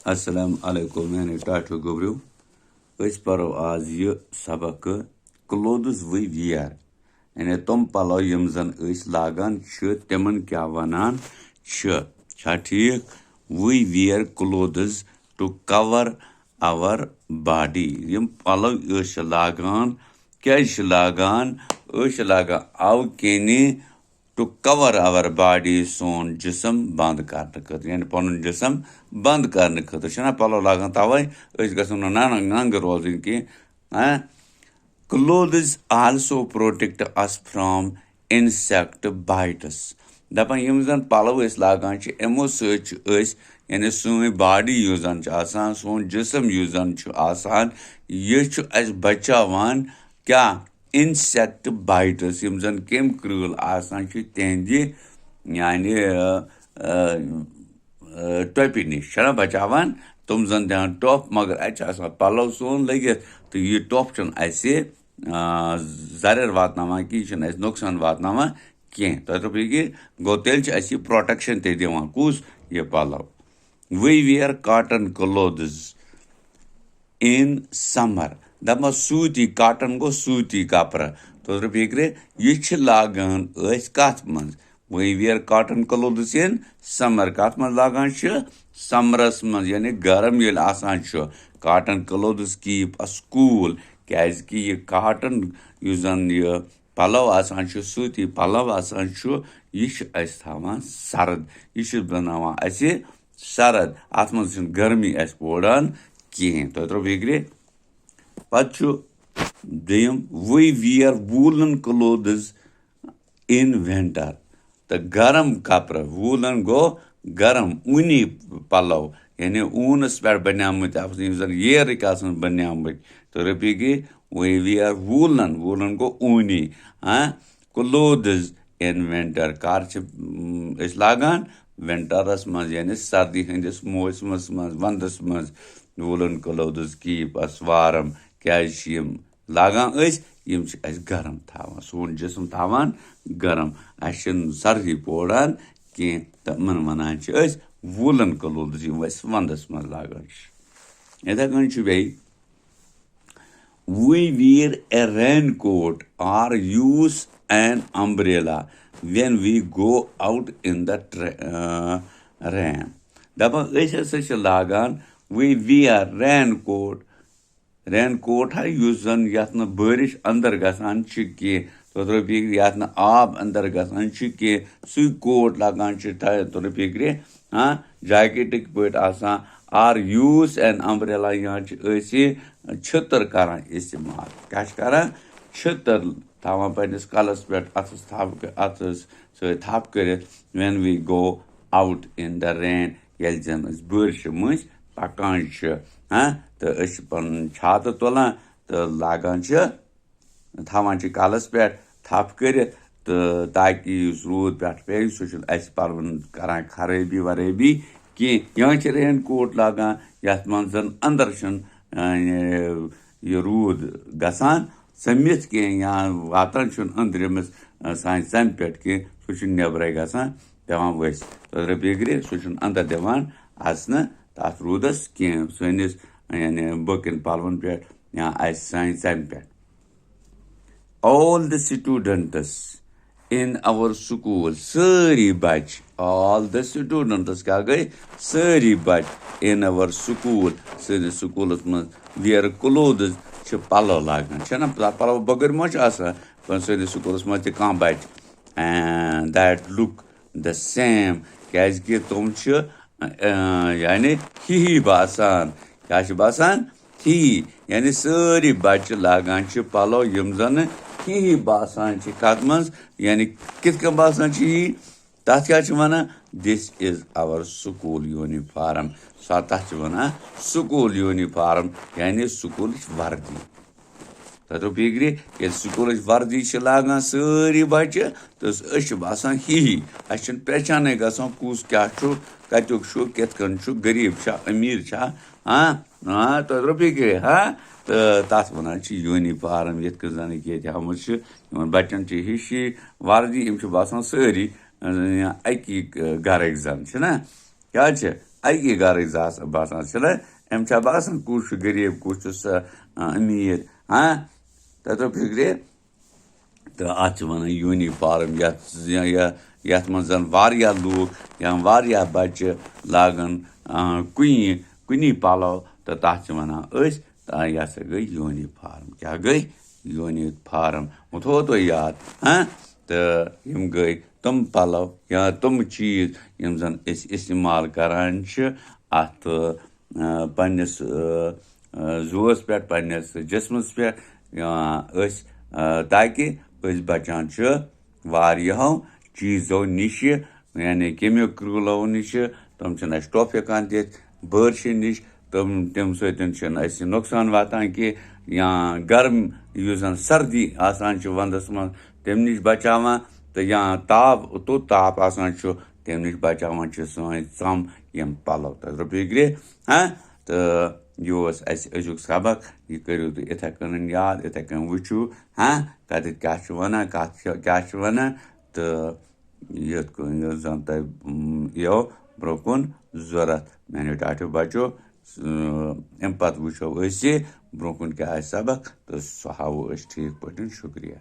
Assalamu alaikum yani Tatu Gobru. Ös paro az yı sabakı clothes we wear. Yani tom palo yımzan ös lagan çı temen kya vanan çı. Çatik we wear clothes to cover our body. Yım palo ös lagan kya lagan ös lagan av keni to cover our body son जिसम बंद करने खतर यानी पनुन जिसम बंद करने खतर छना पलो लागन तवै अस गसन नंग रोजन की clothes also protect us from insect bites दपन यम जन पलो अस लागान छ एमो सच अस यानी सोन बॉडी यूजन छ आसान सोन जिसम यूजन छ आसान ये छ अस बचावान क्या insect bites यम जन केम क्रूल आसान छ तेंदी यानी टॉपी निश छना बचावान तुम जन ध्यान टॉप मगर अच्छा पलो सोन लगे तो ये टॉप छन ऐसे zarar वातनावा की छन ऐसे नुकसान वातनावा के तो कि गोतेल छ ऐसी प्रोटेक्शन ते दिवान कुस ये पलो we wear cotton clothes in summer दमा सूती कॉटन गो सूती कपड़ा तो फिक्रे ये छ लागन अस कथ मन we wear cotton clothes in summer कथ मन लागन छ समरस मन यानी गरम येल आसान छ cotton clothes keep us cool कैज कि ये cotton यूजन ये पलो आसान छ सूती पलो आसान छ ये छ अस थावान सर्द ये छ बनावा असे सर्द आत्मन छ गर्मी अस पोड़ान कहीं तो फिक्रे Pachu Dame, we wear woolen clothes in winter. The garam kapra, woolen go garam, uni palav. Yani unas per banyamit, after year kasan banyamit. To repigi, we wear woolen go uni. Clothes in winter. Karch is lagan, winter as maz, yani sardi hindis, moismas maz, vandas maz. Woolen clothes keep us warm. Calcium लागान यम गरम थावान सोन जिसम थावान गरम अशन सर्दी पोड़ान कि तमन वनान woollen clothes यम वंदस मज लागान इथे कन बे we wear a raincoat or use an umbrella when we go out in the rain दपन लागान we wear raincoat है युस जन यथ न बारिश अंदर गसान छ के तो यथ न आब अंदर गसान छ के सु कोट लगान छ तो फिक्रे जैकेट पे आसान आर यूज एन अम्ब्रेला यहाँ छतर करान इस्तेमाल क्या करान छतर थावान पन्निस कलस पे अथस थप कर when we go out in the rain येल जन बारिश मज पकान छ तो पन छात तुलान तो लागान थावान कलस पे थप कर तो ताकि रूद पे पे सह पवन करान खराबी वराबी कि यहाँ रेन कोट लागान यथ मन जन अंदर ये रूद गसान समित कह या वातान अंदरमस सान जम पे कह सह नब्रे गसान पेवान वस तो फिक्रे सह अंदर दिवान अचन तथ रूदस कह सनिस यानी बकन पलवन पे या सान जम पे all the students in our school सारी बच all the students क्या गए सारी बच in our school सारे स्कूलस में wear clothes छ पलो लागन छना पलो बगर मच आसा पण सारे स्कूलस में ते कहां बच and that look the same कैज के तुम छ यानी ही बासान क्या बासान ही यानी सारी बच लागान पलो यम जन ही बासान कत मज यानी कित कन बासान तथ क्या वना this is our school uniform तथ वना स्कूल यूनिफॉर्म यानी स्कूल वर्दी तो फिक्रे ये स्कूल वर्दी लागान सारी बच्चे तो बासान ही पहचान गसान कुस क्या कतुक कित कन गरीब अमीर तो फिक्रे तो तथ वनान यूनिफॉर्म ये जन ये बच्चन हिशी वर्दी बासान सारी अकी घर जन क्या اَکی گَرٕچ باسان چھِنہ أمۍ چھا باسان کُس چھُ غریٖب کُس چھُ أمیٖر تۄہہِ ترٛوو فِکرِ تہٕ اَتھ چھِ وَنان یوٗنِفارم یَتھ منٛز زَن واریاہ لوٗکھ یا واریاہ بَچہِ لاگان کُنی پَلو تہٕ تَتھ چھِ وَنان أسۍ یہِ ہسا گٔے یوٗنِفارم کیٛاہ گٔے یوٗنِفارم وۄنۍ تھوٚو تۄہہِ یاد تہٕ یِم گٔے تِم پَلو یا تِم چیٖز یِم زَن أسۍ اِستعمال کَران چھِ اَتھ پنٛنِس زُوَس پٮ۪ٹھ پنٛنِس جِسمَس پٮ۪ٹھ أسۍ تاکہِ أسۍ بَچان چھِ واریاہو چیٖزو نِشہِ یعنی کیٚمیو کرٛوٗلو نِشہِ تِم چھِنہٕ اَسہِ ٹۄپھ ہٮ۪کان دِتھ بٲرشہِ نِش تَمہِ سۭتۍ چھِنہٕ اَسہِ نۄقصان واتان کینٛہہ یا گرم یُس زَن سردی آسان چھِ وَنٛدَس منٛز تَمہِ نِش بَچاوان تہٕ یا تاپھ توٚت تاپھ آسان چھُ تَمہِ نِش بَچاوان چھِ سٲنۍ ژَم یِم پَلو تۄہہِ ترٛوو فِکرِ تہٕ یہِ اوس اَسہِ أزیُک سبق یہِ کٔرِو تُہۍ یِتھَے کٔنۍ یاد یِتھَے کٔنۍ وٕچھِو کَتٮ۪تھ کیٛاہ چھُ وَنان کَتھ کیٛاہ چھُ وَنان تہٕ یُتھ زَن تۄہہِ یِیو برٛونٛہہ کُن ضوٚرَتھ میٛانیو ٹاٹھیو بَچو اَمہِ پَتہٕ وٕچھو أسۍ یہِ برٛونٛہہ کُن کیٛاہ آسہِ سبق تہٕ سُہ ہاوو أسۍ ٹھیٖک پٲٹھۍ شُکریہ